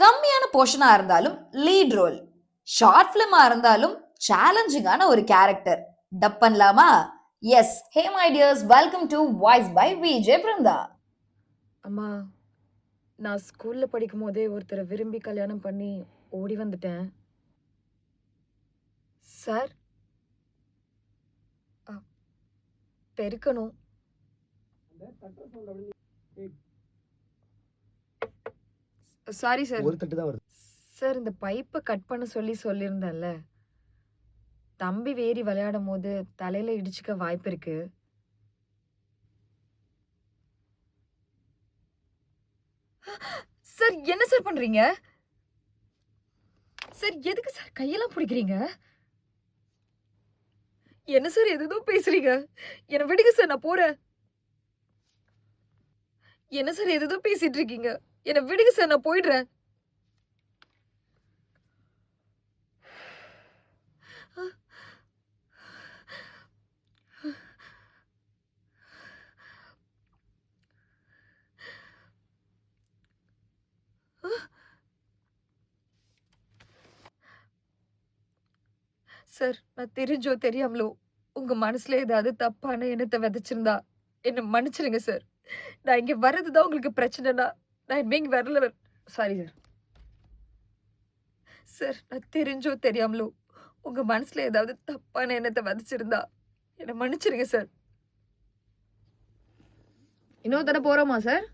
கம்மியான போர்ஷனா இருந்தாலும் lead role, short ஃபிலிமா இருந்தாலும் சேலஞ்சிங்கான ஒரு கேரக்டர். டப் பண்ணலாமா? Yes. Hey my dears, welcome to voice by Vijay Brinda. அம்மா, நான் ஸ்கூல்ல படிக்கும் போதே ஒருத்தரை விரும்பி கல்யாணம் பண்ணி ஓடி வந்துட்டேன். சார், பெருக்கணும். Sorry sir. ஒரு தட்டு தான் வருது. சார், இந்த பைப்பை கட் பண்ண சொல்லியிருந்தேன்ல. தம்பி வேறி விளையாடும் போது தலையில இடிச்சுக்க வாய்ப்பு இருக்கு. சார், என்ன சார் பண்றீங்க? சார், எதுக்கு சார் கையெல்லாம் பிடிக்கிறீங்க? என்ன சார் எதுதோ பேசுறீங்க? என்ன விடுங்க சார், நான் போறேன். என்ன சார் எதுதோ பேசிட்டு இருக்கீங்க? என்ன விடுங்க சார், நான் போயிடுறேன். சார், நான் தெரிஞ்சோ தெரியாமலோ உங்க மனசுல ஏதாவது தப்பான எண்ணத்தை விதைச்சிருந்தா என்ன மன்னிச்சிருங்க சார். நான் இங்க வர்றதுதான் உங்களுக்கு பிரச்சனைனா நான் இனிமே இங்க வரல. Sorry sir. சார், நான் தெரிஞ்சோ தெரியாமலோ உங்க மனசுல ஏதாவது தப்பான எண்ணத்தை விதைச்சிருந்தா என்ன மன்னிச்சிருங்க சார். இன்னொரு தடவை போறோமா சார்?